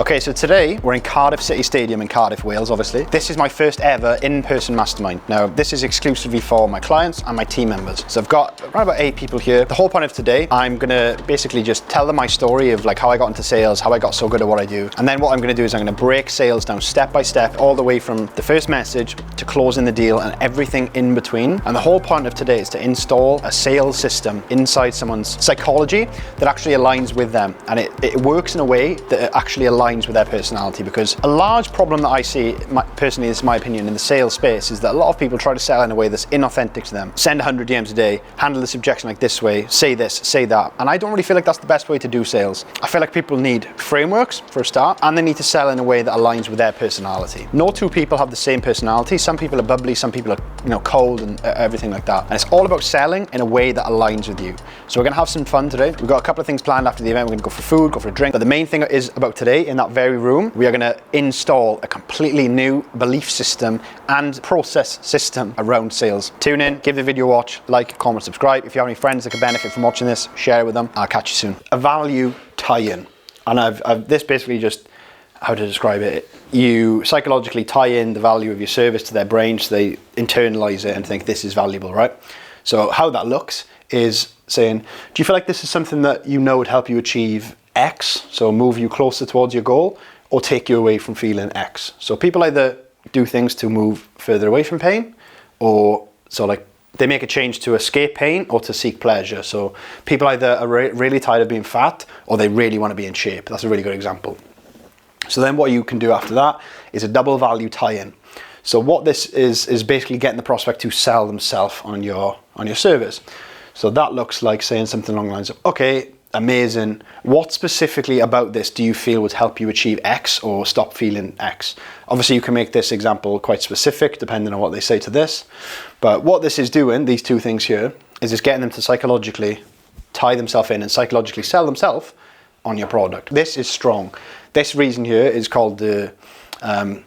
Okay, so today we're in Cardiff City Stadium in Cardiff, Wales, obviously. This is my first ever in-person mastermind. Now, this is exclusively for my clients and my team members. So I've got around about 8 people here. The whole point of today, I'm gonna basically just tell them my story of like how I got into sales, how I got so good at what I do. And then what I'm gonna do is I'm gonna break sales down step by step, all the way from the first message to closing the deal and everything in between. And the whole point of today is to install a sales system inside someone's psychology that actually aligns with them. And it works in a way that it actually aligns with their personality, because a large problem that I see, personally, this is my opinion, in the sales space is that a lot of people try to sell in a way that's inauthentic to them. Send 100 DMs a day, handle this objection like this way, say this, say that. And I don't really feel like that's the best way to do sales. I feel like people need frameworks for a start, and they need to sell in a way that aligns with their personality. No two people have the same personality. Some people are bubbly, some people are cold and everything like that. And it's all about selling in a way that aligns with you. So we're gonna have some fun today. We've got a couple of things planned after the event. We're gonna go for food, go for a drink. But the main thing is about today, in that very room, we are going to install a completely new belief system and process system around sales. Tune in, give the video a watch, like, comment, subscribe. If you have any friends that could benefit from watching this, share it with them. I'll catch you soon. A value tie-in. And I've this basically just, how to describe it, you psychologically tie in the value of your service to their brain so they internalize it and think this is valuable, right? So how that looks is saying, do you feel like this is something that you know would help you achieve X, so move you closer towards your goal, or take you away from feeling X? So people either do things to move further away from pain, or so like they make a change to escape pain or to seek pleasure. So people either are really tired of being fat, or they really want to be in shape. That's a really good example. So then what you can do after that is a double value tie-in. So what this is basically getting the prospect to sell themselves on your service. So that looks like saying something along the lines of, okay, amazing. What specifically about this do you feel would help you achieve X or stop feeling X? Obviously, you can make this example quite specific depending on what they say to this. But what this is doing, these two things here, is it's getting them to psychologically tie themselves in and psychologically sell themselves on your product. This is strong. This reason here is called the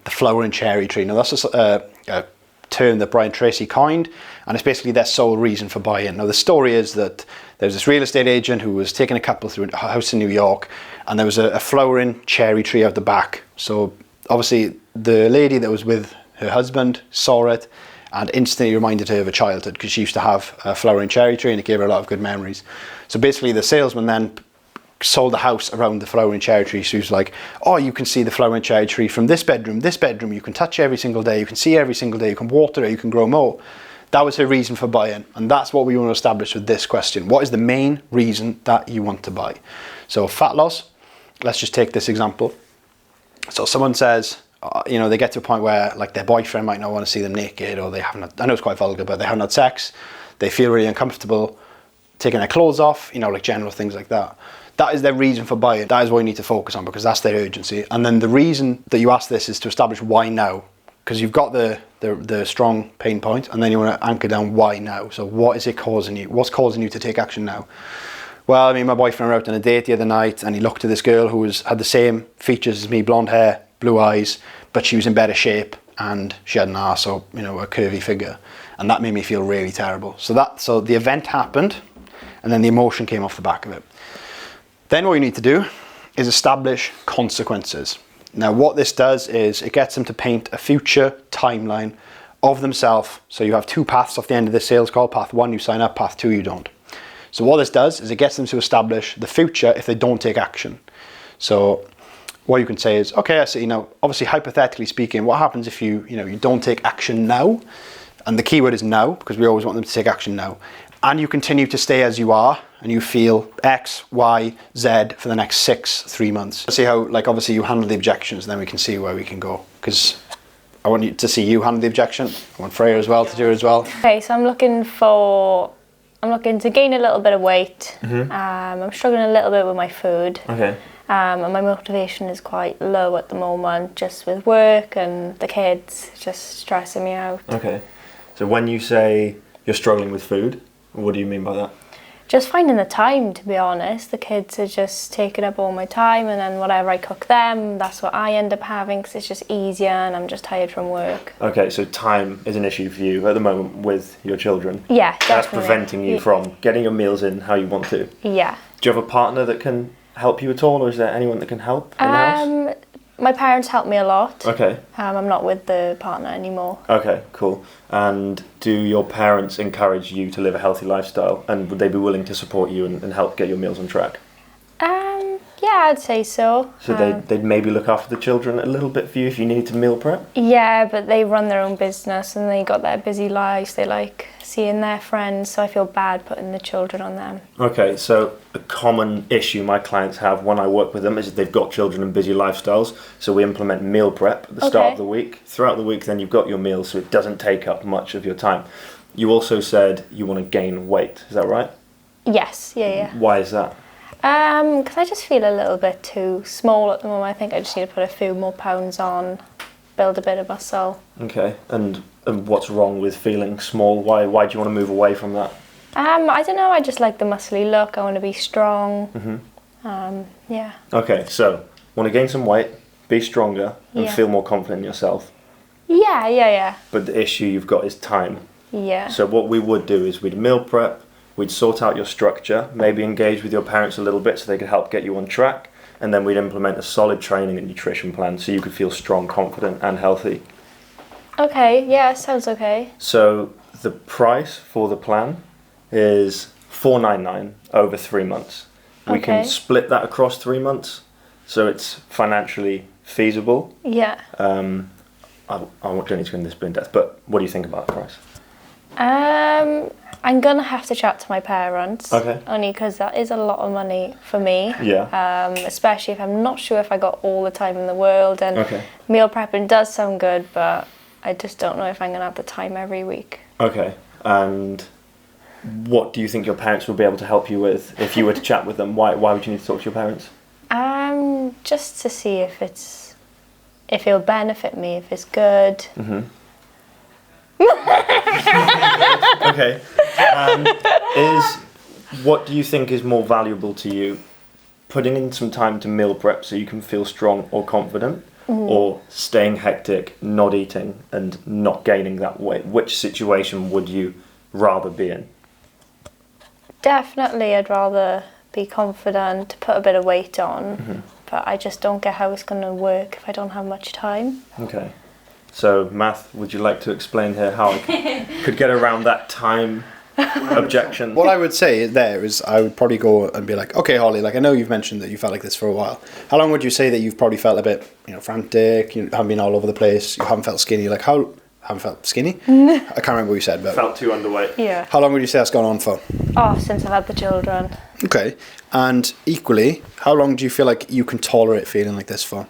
flowering cherry tree. Now, that's a term that Brian Tracy coined, and it's basically their sole reason for buying. Now, the story is that there's this real estate agent who was taking a couple through a house in New York, and there was a flowering cherry tree out the back. So obviously the lady that was with her husband saw it and instantly reminded her of her childhood, because she used to have a flowering cherry tree and it gave her a lot of good memories. So basically the salesman then sold the house around the flowering cherry tree. So he was like, oh, you can see the flowering cherry tree from this bedroom, you can touch every single day, you can see every single day, you can water it, you can grow more. That was her reason for buying. And that's what we want to establish with this question. What is the main reason that you want to buy? So fat loss, let's just take this example. So someone says, they get to a point where like their boyfriend might not want to see them naked, or they haven't, I know it's quite vulgar, but they haven't had sex. They feel really uncomfortable taking their clothes off, like general things like that. That is their reason for buying. That is what you need to focus on, because that's their urgency. And then the reason that you ask this is to establish why now, because you've got the strong pain point, and then you want to anchor down why now. So what is it causing you? What's causing you to take action now? Well, my boyfriend went out on a date the other night, and he looked at this girl who had the same features as me, blonde hair, blue eyes, but she was in better shape, and she had an arse, or a curvy figure, and that made me feel really terrible. So the event happened, and then the emotion came off the back of it. Then what you need to do is establish consequences. Now, what this does is it gets them to paint a future timeline of themselves. So you have 2 paths off the end of this sales call. Path 1, you sign up. Path 2, you don't. So what this does is it gets them to establish the future if they don't take action. So what you can say is, okay, I see, obviously hypothetically speaking, what happens if you don't take action now? And the key word is now, because we always want them to take action now. And you continue to stay as you are, and you feel X, Y, Z for the next 3 months. Let's see how, obviously you handle the objections, and then we can see where we can go. Because I want you to see you handle the objection. I want Freya as well to do it as well. Okay, so I'm looking to gain a little bit of weight. Mm-hmm. I'm struggling a little bit with my food. Okay. And my motivation is quite low at the moment, just with work and the kids, just stressing me out. Okay. So when you say you're struggling with food, what do you mean by that? Just finding the time, to be honest. The kids are just taking up all my time, and then whatever I cook them, that's what I end up having, because it's just easier and I'm just tired from work. Okay, so time is an issue for you at the moment with your children? Yeah, definitely. That's preventing you from getting your meals in how you want to? Yeah. Do you have a partner that can help you at all, or is there anyone that can help in the house? My parents help me a lot. Okay. I'm not with the partner anymore. Okay, cool. And do your parents encourage you to live a healthy lifestyle, and would they be willing to support you and help get your meals on track? Yeah, I'd say so. So they'd maybe look after the children a little bit for you if you needed to meal prep? Yeah, but they run their own business and they got their busy lives. They like seeing their friends, so I feel bad putting the children on them. Okay, so a common issue my clients have when I work with them is that they've got children and busy lifestyles, so we implement meal prep at the start of the week. Throughout the week, then you've got your meals, so it doesn't take up much of your time. You also said you want to gain weight, is that right? Yes, yeah. Why is that? Because I just feel a little bit too small at the moment. I think I just need to put a few more pounds on, build a bit of muscle. Okay, and what's wrong with feeling small? Why do you want to move away from that? I don't know, I just like the muscly look. I want to be strong. Yeah. Okay, so want to gain some weight, be stronger, and feel more confident in yourself. Yeah. But the issue you've got is time. Yeah. So what we would do is we'd meal prep, we'd sort out your structure, maybe engage with your parents a little bit so they could help get you on track, and then we'd implement a solid training and nutrition plan so you could feel strong, confident, and healthy. Okay, yeah, sounds okay. So the price for the plan is $499 over 3 months. We can split that across 3 months, so it's financially feasible. Yeah. I don't need to go into this in depth, but what do you think about the price? I'm gonna have to chat to my parents. Okay. Only because that is a lot of money for me. Yeah. Especially if I'm not sure if I got all the time in the world. And meal prepping does sound good, but I just don't know if I'm gonna have the time every week. Okay. And what do you think your parents will be able to help you with if you were to chat with them? Why would you need to talk to your parents? Just to see if it'll benefit me, if it's good. Mm-hmm. Okay. What do you think is more valuable to you? Putting in some time to meal prep so you can feel strong or confident, or staying hectic, not eating, and not gaining that weight? Which situation would you rather be in? Definitely, I'd rather be confident, put a bit of weight on, but I just don't get how it's going to work if I don't have much time. Okay. So, Math, would you like to explain here how I could get around that time objection? What I would say there is I would probably go and be like, okay, Holly, like I know you've mentioned that you felt like this for a while. How long would you say that you've probably felt a bit, frantic, you haven't been all over the place, you haven't felt skinny? Like haven't felt skinny? I can't remember what you said, but Felt too underweight. Yeah. How long would you say that's gone on for? Oh, since I've had the children. Okay. And equally, how long do you feel like you can tolerate feeling like this for?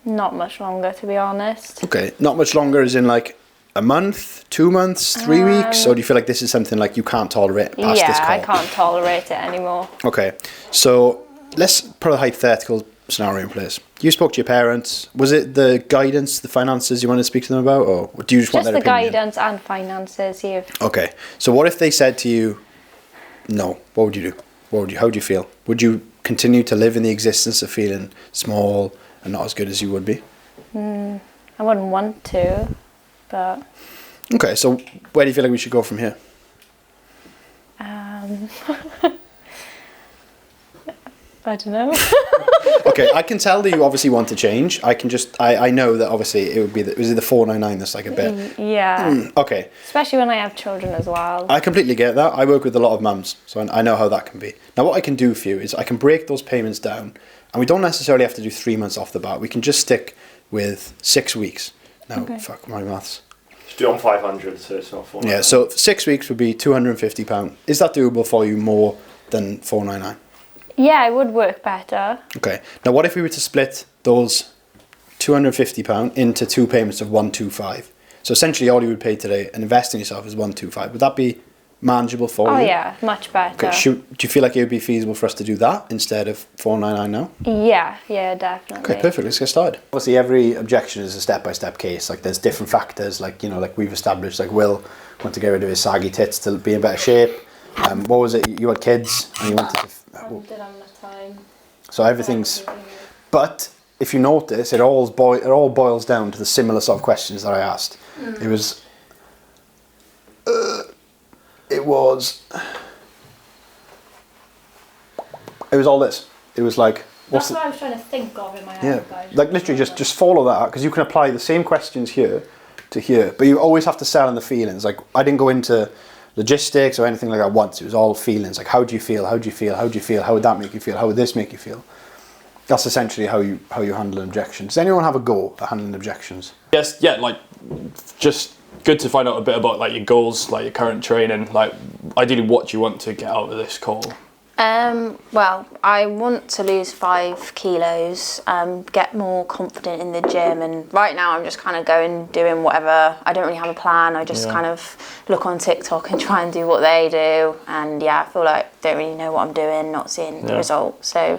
Not much longer, to be honest. Okay. Not much longer as in like a month, 2 months, 3 weeks? Or do you feel like this is something like you can't tolerate past this call? I can't tolerate it anymore. Okay. So let's put a hypothetical scenario in place. You spoke to your parents. Was it the guidance, the finances you wanted to speak to them about, or do you just want their the opinion? guidance and finances, yeah. Okay. So what if they said to you, no? What would you do? How would you feel? Would you continue to live in the existence of feeling small and not as good as you would be? I wouldn't want to, but... Okay, so where do you feel like we should go from here? I don't know. Okay, I can tell that you obviously want to change. I know that obviously it would be, was it the 499 that's like a bit? Yeah. Okay. Especially when I have children as well. I completely get that. I work with a lot of mums, so I know how that can be. Now what I can do for you is I can break those payments down, and we don't necessarily have to do 3 months off the bat. We can just stick with 6 weeks. Now, fuck my maths. Just do it on 500, so it's not 499. Yeah, so 6 weeks would be £250. Is that doable for you more than 499? Yeah, it would work better. Okay. Now, what if we were to split those £250 into 2 payments of 125? So essentially, all you would pay today and invest in yourself is 125. Would that be manageable for you? Oh yeah, much better. Okay. Do you feel like it would be feasible for us to do that instead of 499 now? Yeah, definitely. Okay, perfect. Let's get started. Obviously, every objection is a step-by-step case. Like, there's different factors. Like, like we've established. Like, Will want to get rid of his saggy tits to be in better shape. What was it? You had kids and you wanted to... Didn't have enough time. So everything's... But if you notice, it all boils down to the similar sort of questions that I asked. It was... It was all this. It was like, That's what I was trying to think of in my head, guys. Like literally just follow that, because you can apply the same questions here to here, but you always have to sell in the feelings. Like I didn't go into logistics or anything like that once. It was all feelings. Like how do you feel? How do you feel? How do you feel? How would that make you feel? How would this make you feel? That's essentially how you handle an objection. Does anyone have a go at handling objections? Yes, yeah, like just good to find out a bit about like your goals, like your current training, like ideally what you want to get out of this call. Well, I want to lose 5 kilos, get more confident in the gym, and right now I'm just kind of doing whatever. I don't really have a plan. I just kind of look on TikTok and try and do what they do, and I feel like I don't really know what I'm doing, not seeing the result. So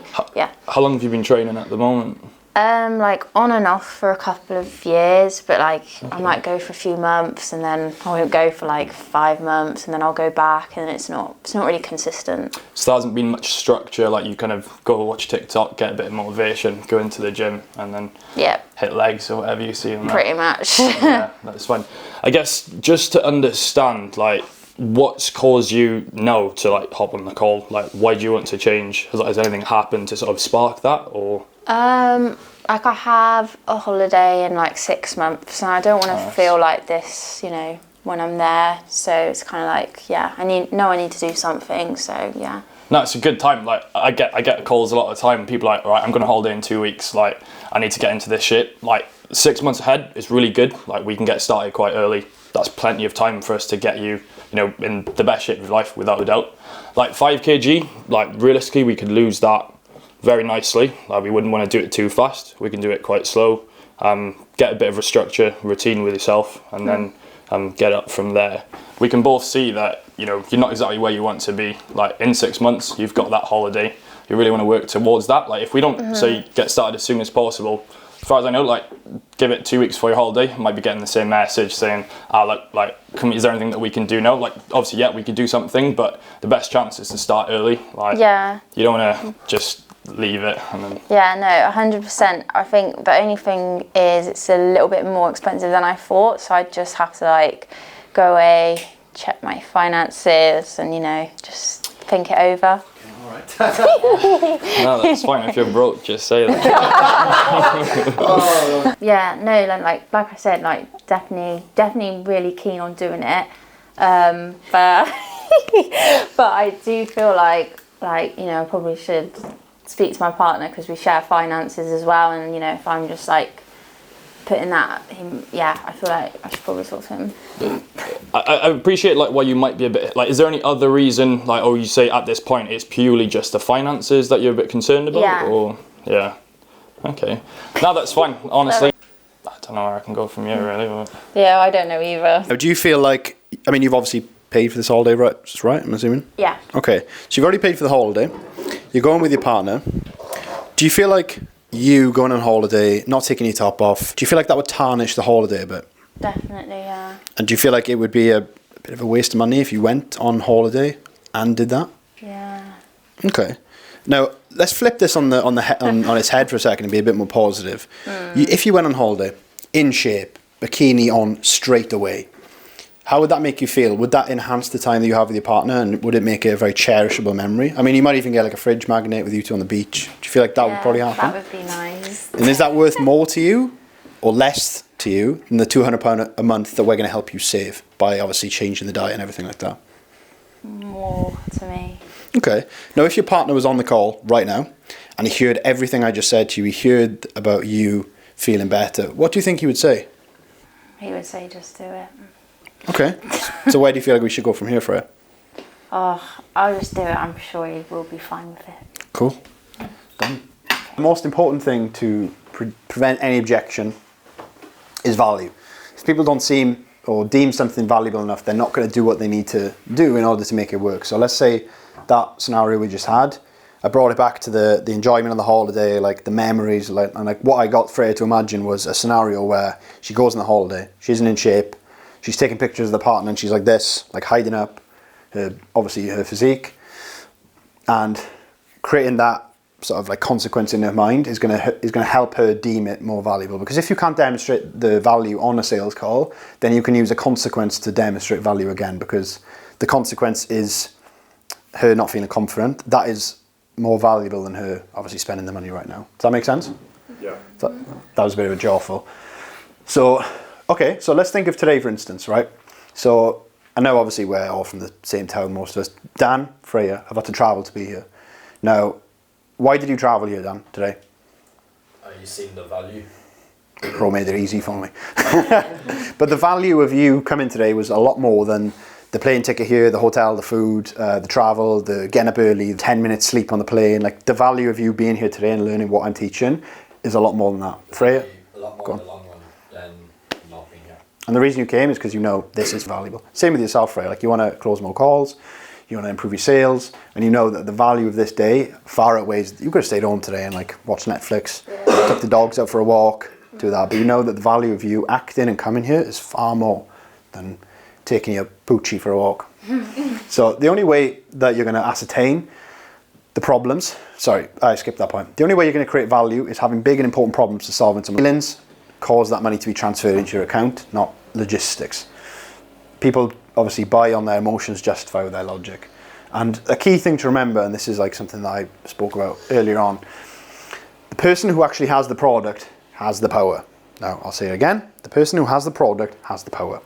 How long have you been training at the moment? Like on and off for a couple of years, but like I might go for a few months and then I won't go for like 5 months and then I'll go back, and it's not really consistent. So there hasn't been much structure, like you kind of go watch TikTok, get a bit of motivation, go into the gym and then hit legs or whatever you see on that. Pretty much. Yeah, that's fine. I guess just to understand, like what's caused you now to like hop on the call? Like why do you want to change? Has anything happened to sort of spark that, or? Like I have a holiday in like 6 months, and I don't want to feel like this, when I'm there. So it's kind of like, I need to do something. So yeah. No, it's a good time. Like I get calls a lot of the time. People are like, all right, I'm going to holiday in 2 weeks. Like I need to get into this shit. Like 6 months ahead is really good. Like we can get started quite early. That's plenty of time for us to get you, in the best shape of your life, without a doubt. Like 5 kg, like realistically, we could lose that very nicely. Like we wouldn't want to do it too fast. We can do it quite slow. Get a bit of a structure, routine with yourself, and then get up from there. We can both see that you're not exactly where you want to be. Like in 6 months, you've got that holiday. You really want to work towards that. Like if we don't say get started as soon as possible, as far as I know, like give it 2 weeks for your holiday, you might be getting the same message saying, is there anything that we can do now? Like obviously, we could do something, but the best chance is to start early. Like you don't want to just leave it and then 100%. I think the only thing is it's a little bit more expensive than I thought, so I just have to like go away, check my finances, and just think it over. All right. No, that's fine. If you're broke, just say that. Like I said, like definitely really keen on doing it, but but I do feel like I probably should speak to my partner, because we share finances as well, and if I'm just like putting that I feel like I should probably talk to him. I appreciate like why you might be a bit like, is there any other reason, like, you say at this point it's purely just the finances that you're a bit concerned about? Or okay, no, that's fine, honestly. I don't know where I can go from here really, but... I don't know either. Now, do you feel like, you've obviously paid for this holiday, right? I'm assuming? Yeah. Okay, so you've already paid for the holiday. You're going with your partner. Do you feel like you going on holiday, not taking your top off, do you feel like that would tarnish the holiday a bit? Definitely, yeah. And do you feel like it would be a bit of a waste of money if you went on holiday and did that? Yeah. Okay. Now, let's flip this on its head for a second and be a bit more positive. If you went on holiday, in shape, bikini on straight away, how would that make you feel? Would that enhance the time that you have with your partner, and would it make it a very cherishable memory? You might even get like a fridge magnet with you two on the beach. Do you feel like that would probably happen? That would be nice. And is that worth more to you or less to you than the £200 a month that we're going to help you save by obviously changing the diet and everything like that? More to me. Okay. Now, if your partner was on the call right now and he heard everything I just said to you, he heard about you feeling better, what do you think he would say? He would say, just do it. Okay. So where do you feel like we should go from here for it? I'll just do it. I'm sure he will be fine with it. Cool. Done. The most important thing to prevent any objection is value. If people don't seem or deem something valuable enough, they're not going to do what they need to do in order to make it work. So let's say that scenario we just had, I brought it back to the enjoyment of the holiday, like the memories, and what I got Freya to imagine was a scenario where she goes on the holiday, she isn't in shape, she's taking pictures of the partner and she's like this, like hiding up obviously her physique, and creating that sort of like consequence in her mind is going to help her deem it more valuable. Because if you can't demonstrate the value on a sales call, then you can use a consequence to demonstrate value again, because the consequence is her not feeling confident. That is more valuable than her obviously spending the money right now. Does that make sense? Yeah. That was a bit of a jawful. So, okay, so let's think of today, for instance, right? So, I know obviously we're all from the same town, most of us. Dan, Freya, have had to travel to be here. Now, why did you travel here, Dan, today? You seen the value. Pro made it easy for me. But the value of you coming today was a lot more than the plane ticket here, the hotel, the food, the travel, the getting up early, 10 minutes sleep on the plane. Like, the value of you being here today and learning what I'm teaching is a lot more than that. Freya? A lot more in the long run than not being here. And the reason you came is because you know this is valuable. Same with yourself, Freya. Like, you want to close more calls, you want to improve your sales, and you know that the value of this day far outweighs. You could have stayed home today and like watched Netflix, took the dogs out for a walk, do that. But you know that the value of you acting and coming here is far more than taking your poochie for a walk. So the only way that you're going to ascertain the problems, sorry, I skipped that point. The only way you're going to create value is having big and important problems to solve, and some feelings cause that money to be transferred into your account, not logistics. People obviously buy on their emotions, justify with their logic. And a key thing to remember, and this is like something that I spoke about earlier on, the person who actually has the product has the power. Now, I'll say it again, the person who has the product has the power.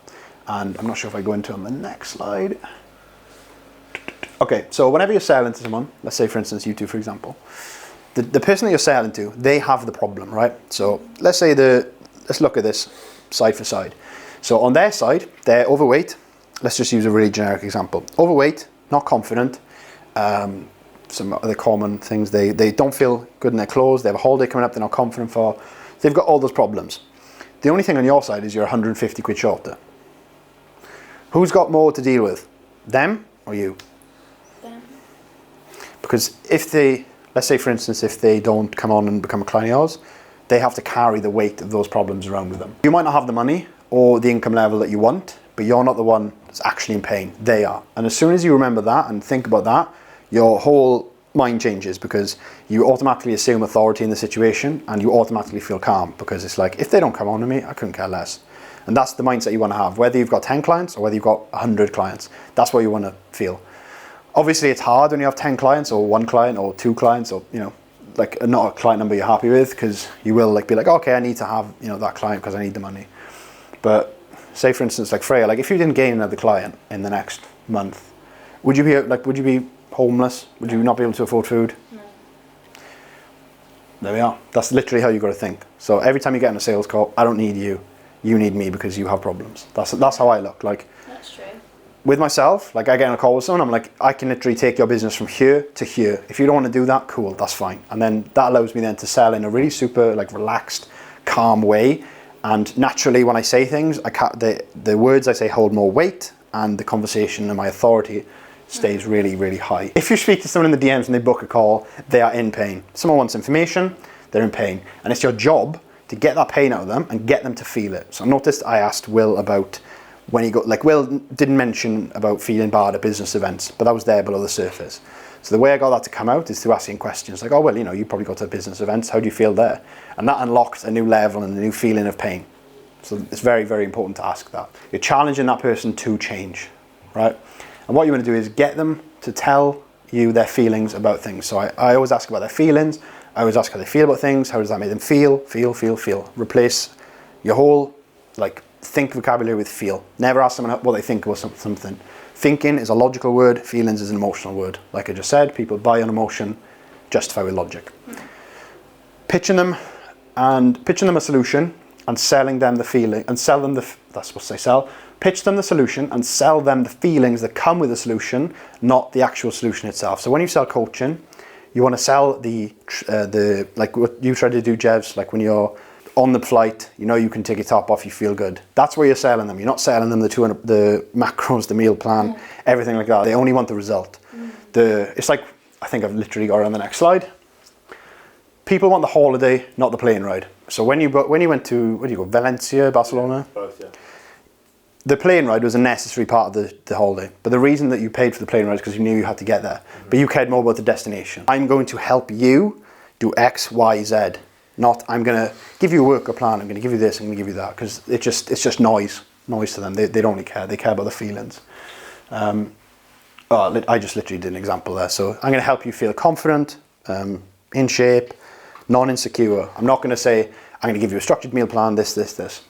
And I'm not sure if I go into on the next slide. Okay, so whenever you're selling to someone, let's say for instance you two, for example, the person that you're selling to, they have the problem, right? So let's say let's look at this side for side. So on their side, they're overweight. Let's just use a really generic example. Overweight, not confident. Some other common things, they don't feel good in their clothes. They have a holiday coming up they're not confident for. They've got all those problems. The only thing on your side is you're 150 quid shorter. Who's got more to deal with? Them or you? Them. Because if they, let's say for instance, if they don't come on and become a client of yours, they have to carry the weight of those problems around with them. You might not have the money or the income level that you want, but you're not the one that's actually in pain. They are. And as soon as you remember that and think about that, your whole mind changes, because you automatically assume authority in the situation and you automatically feel calm, because it's like, if they don't come on to me, I couldn't care less. And that's the mindset you want to have, whether you've got 10 clients or whether you've got 100 clients. That's what you want to feel. Obviously, it's hard when you have 10 clients or 1 client or 2 clients, or, you know, like not a client number you're happy with, because you will like be like, okay, I need to have, you know, that client because I need the money. But say for instance, like Freya, like if you didn't gain another client in the next month, would you be homeless? Would you not be able to afford food? No. There we are. That's literally how you got to think. So every time you get on a sales call, I don't need you. You need me because you have problems. That's how I look. Like, That's true. with myself, like I get on a call with someone, I'm like, I can literally take your business from here to here. If you don't want to do that, cool, that's fine. And then that allows me then to sell in a really super like relaxed, calm way. And naturally, when I say things, the words I say hold more weight, and the conversation and my authority stays really, really high. If you speak to someone in the DMs and they book a call, they are in pain. Someone wants information, they're in pain. And it's your job to get that pain out of them and get them to feel it. So I noticed I asked Will about when he got, like Will didn't mention about feeling bad at business events, but that was there below the surface. So the way I got that to come out is through asking questions like, oh, well, you know, you probably go to business events, how do you feel there? And that unlocked a new level and a new feeling of pain. So it's very, very important to ask that. You're challenging that person to change, right? And what you want to do is get them to tell you their feelings about things. So I always ask about their feelings. I always ask how they feel about things. How does that make them feel? Feel. Replace your whole, like, think vocabulary with feel. Never ask someone what they think about something. Thinking is a logical word. Feelings is an emotional word. Like I just said, people buy on emotion, justify with logic. Pitching them a solution and selling them the feeling, and sell them that's what they sell. Pitch them the solution and sell them the feelings that come with the solution, not the actual solution itself. So when you sell coaching, you want to sell the like what you try to do, Jevs, like when you're on the flight, you know you can take your top off, you feel good. That's where you're selling them. You're not selling them the macros, the meal plan, everything like that. They only want the result. It's like, I think I've literally got it on the next slide. People want the holiday, not the plane ride. So when you went to, where do you go, Valencia, Barcelona? Both, yeah. The plane ride was a necessary part of the holiday. But the reason that you paid for the plane ride is because you knew you had to get there. But you cared more about the destination. I'm going to help you do X, Y, Z. Not, I'm going to give you a workout plan, I'm going to give you this, I'm going to give you that. Because it's just noise to them. They don't really care. They care about the feelings. I just literally did an example there. So I'm going to help you feel confident, in shape, non-insecure. I'm not going to say, I'm going to give you a structured meal plan, this,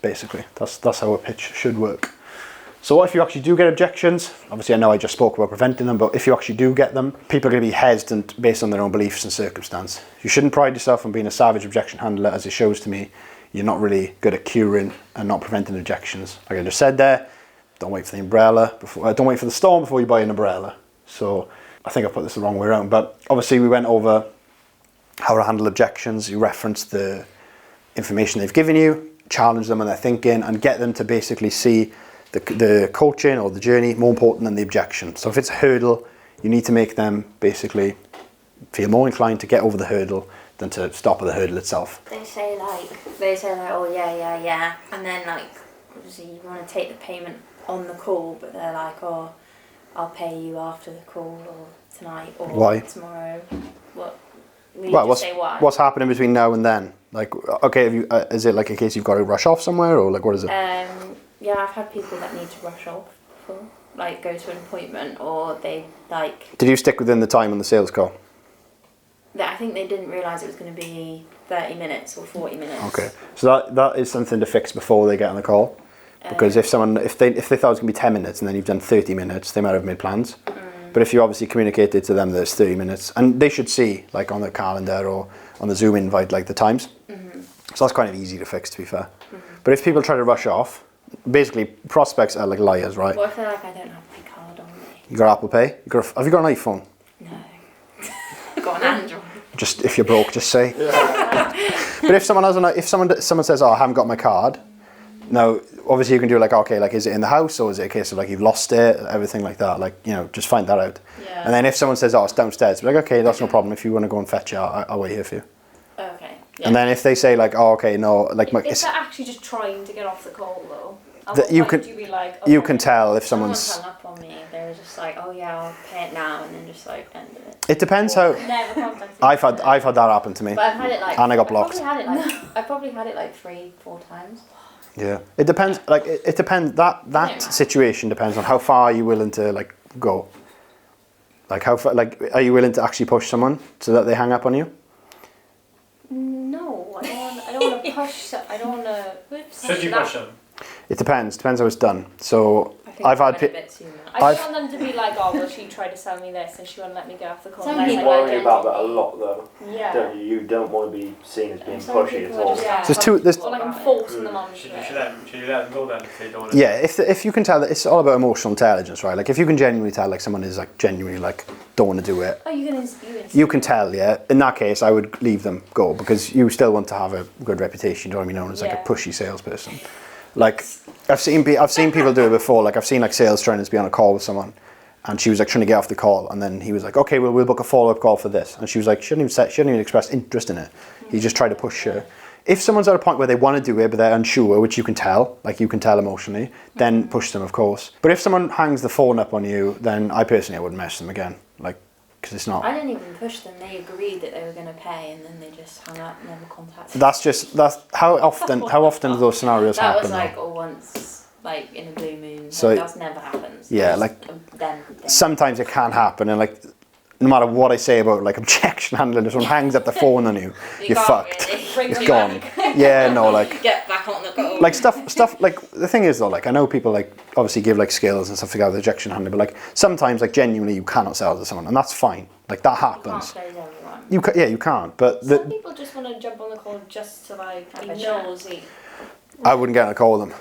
basically. That's how a pitch should work. So what if you actually do get objections? Obviously, I know I just spoke about preventing them, but if you actually do get them, people are going to be hesitant based on their own beliefs and circumstance. You shouldn't pride yourself on being a savage objection handler, as it shows to me. You're not really good at curing and not preventing objections. Like I just said there, don't wait for the umbrella don't wait for the storm before you buy an umbrella. So I think I put this the wrong way around, but obviously we went over how to handle objections. You referenced the information they've given you, challenge them in their thinking, and get them to basically see the coaching or the journey more important than the objection. So if it's a hurdle, you need to make them basically feel more inclined to get over the hurdle than to stop at the hurdle itself. They say like, oh yeah, and then like, obviously you want to take the payment on the call, but they're like, oh, I'll pay you after the call, or tonight, or why? Tomorrow. What? What's happening between now and then? Like, okay, is it like a case you've got to rush off somewhere, or like what is it? Yeah, I've had people that need to rush off before, like go to an appointment, or they like. Did you stick within the time on the sales call? I think they didn't realise it was going to be 30 minutes or 40 minutes. Okay, so that is something to fix before they get on the call, because if they thought it was going to be 10 minutes and then you've done 30 minutes, they might have made plans. But if you obviously communicated to them there's 30 minutes, and they should see like on the calendar or on the Zoom invite like the times. So that's kind of easy to fix, to be fair. But if people try to rush off, basically prospects are like liars, right? What if they're like, I don't have my card on me? You got Apple Pay? Have you got an iPhone? No. I've got an Android. Just if you're broke, just say. But if someone says, "Oh, I haven't got my card," now obviously you can do like, okay, like is it in the house, or is it a case of like you've lost it, everything like that, like, you know, just find that out. Yeah. And then if someone says, "Oh, it's downstairs," be like, okay, that's no problem. If you want to go and fetch it, I'll wait here for you. Okay. Yeah. And then if they say like, "Oh, okay, no," like if they're actually just trying to get off the call though, you you can tell if someone's hung up on me. They were just like, oh yeah, I'll pay it now, and then just like ended it. It depends how. Never contacted I've had that happen to me. But I've had it like. And I got blocked. I've probably had it like 3-4 times. Yeah, it depends. Like it depends. That situation depends on how far are you willing to like go. Like how far? Like, are you willing to actually push someone so that they hang up on you? No, I don't want to push. I don't want to. Should you push them? It depends. Depends how it's done. So I've had. I just want them to be like, oh, well, she tried to sell me this and she won't let me get off the call. Some people worry about that a lot, though. Yeah. Don't you? You don't want to be seen as being Some pushy at all. Or like I'm forcing them on. Should you let them go then if they don't want Yeah, if you can tell that it's all about emotional intelligence, right? Like if you can genuinely tell like someone is like genuinely like don't want to do it. Oh, you can tell, yeah. In that case, I would leave them go, because you still want to have a good reputation. You don't want to be known as like a pushy salesperson. Like I've seen people do it before. Like I've seen like sales trainers be on a call with someone, and she was like trying to get off the call, and then he was like, okay, well, we'll book a follow-up call for this, and she was like, she hadn't even expressed interest in it. He just tried to push her. If someone's at a point where they want to do it but they're unsure, which you can tell emotionally, then push them, of course. But if someone hangs the phone up on you, then I personally wouldn't mess them again, like, because it's not. I didn't even push them. They agreed that they were going to pay, and then they just hung up, never contacted. That's how often do those scenarios that happen? Was like though? once, like in a blue moon. So like, that's never happens. Yeah, like sometimes it can happen, and like no matter what I say about like objection handling, if someone hangs up the phone on you, you're fucked. Really. It's gone. Yeah, no, like get back on the call. like stuff like the thing is though, like I know people like obviously give like skills and stuff like that with objection handling, but like sometimes like genuinely you cannot sell to someone, and that's fine. Like that happens. You can't. But some people just want to jump on the call just to like be nosy. I wouldn't get on a call with them.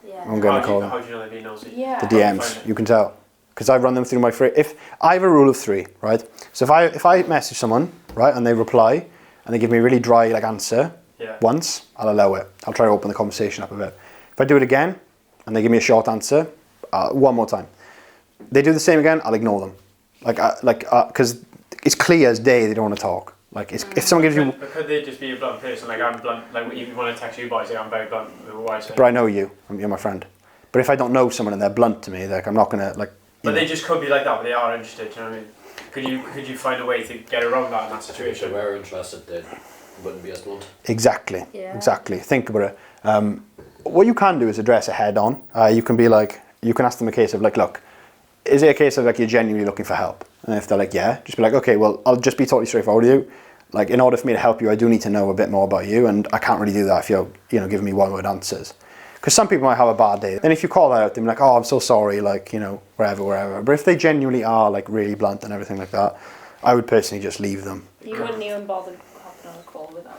Yeah. I wouldn't get on a call with them. How do you know they're being nosy? Yeah. The DMs, you can tell, because I run them through my free. If I have a rule of 3, right? So if I message someone, right, and they reply and they give me a really dry like answer once, I'll allow it. I'll try to open the conversation up a bit. If I do it again and they give me a short answer, one more time, they do the same again, I'll ignore them. Because it's clear as day they don't want to talk. Like if someone gives you. But could they just be a blunt person? Like I'm blunt. Like even when I text you boys, I'm very blunt with what I say. But I know you. You're my friend. But if I don't know someone and they're blunt to me, like I'm not gonna like. But they just could be like that. But they are interested. Do you know what I mean? Could you find a way to get around that in that situation? If they were interested, they wouldn't be as blunt. Exactly. Yeah. Exactly. Think about it. What you can do is address it head on. You can be like, you can ask them a case of like, look, is it a case of like you're genuinely looking for help? And if they're like, yeah, just be like, okay, well, I'll just be totally straightforward with you. Like, in order for me to help you, I do need to know a bit more about you, and I can't really do that if you're, you know, giving me one-word answers. Because some people might have a bad day, and if you call that out, they're like, oh, I'm so sorry, like, you know, wherever. But if they genuinely are like really blunt and everything like that, I would personally just leave them. You wouldn't even bother hopping on a call with them.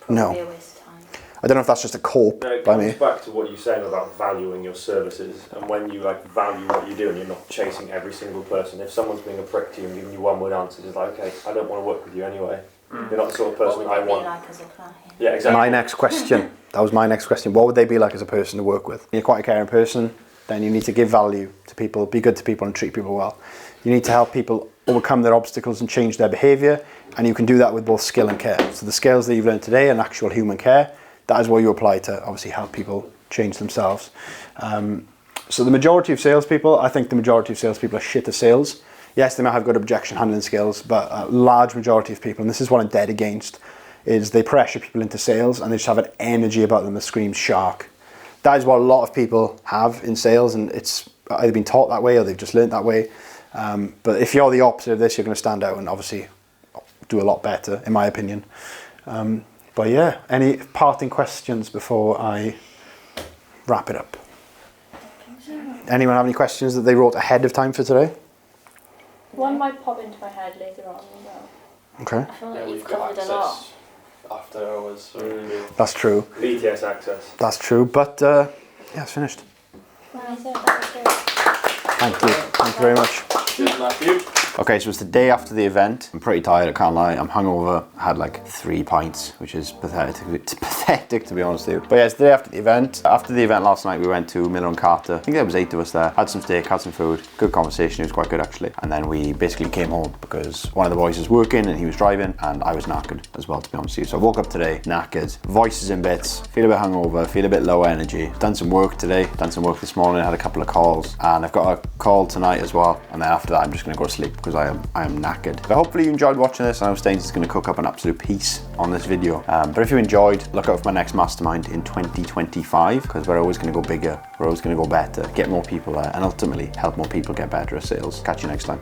No. Probably a waste of time. I don't know if that's just a cope No, it by comes me. back to what you're saying about valuing your services, and when you like value what you do and you're not chasing every single person. If someone's being a prick to you and giving you one-word answers, it's like, okay, I don't want to work with you anyway. You're not the sort of person What would I they be want. like as a client? Yeah, exactly. My next question. That was my next question. What would they be like as a person to work with? You're quite a caring person, then you need to give value to people, be good to people and treat people well. You need to help people overcome their obstacles and change their behaviour, and you can do that with both skill and care. So the skills that you've learned today and actual human care, that is what you apply to obviously help people change themselves. So the majority of salespeople, I think the majority of salespeople are shit at sales. Yes, they might have good objection handling skills, but a large majority of people, and this is what I'm dead against, is they pressure people into sales and they just have an energy about them that screams shark. That is what a lot of people have in sales, and it's either been taught that way or they've just learned that way. But if you're the opposite of this, you're going to stand out and obviously do a lot better, in my opinion. But yeah, any parting questions before I wrap it up? Anyone have any questions that they wrote ahead of time for today? One might pop into my head later on as well. Okay, I feel like you've covered a lot. after hours. that's true. VTS access. That's true, but yeah, it's finished. Well, so that was great. Thank you. Thank you very much. Cheers, Matthew. Okay, so it's the day after the event. I'm pretty tired, I can't lie. I'm hungover. I had like 3 pints, which is pathetic. It's pathetic, to be honest with you. But yeah, it's the day after the event. After the event last night, we went to Miller and Carter. I think there was 8 of us there. Had some steak, had some food. Good conversation. It was quite good, actually. And then we basically came home because one of the boys was working and he was driving, and I was knackered as well, to be honest with you. So I woke up today, knackered, voices in bits, feel a bit hungover, feel a bit low energy. Done some work today, done some work this morning, had a couple of calls, and I've got a call tonight as well. And then after that, I'm just gonna go to sleep because I am knackered. But hopefully you enjoyed watching this. I know Staines is going to cook up an absolute piece on this video. But if you enjoyed, look out for my next mastermind in 2025, because we're always going to go bigger, we're always going to go better, get more people there, and ultimately help more people get better at sales. Catch you next time.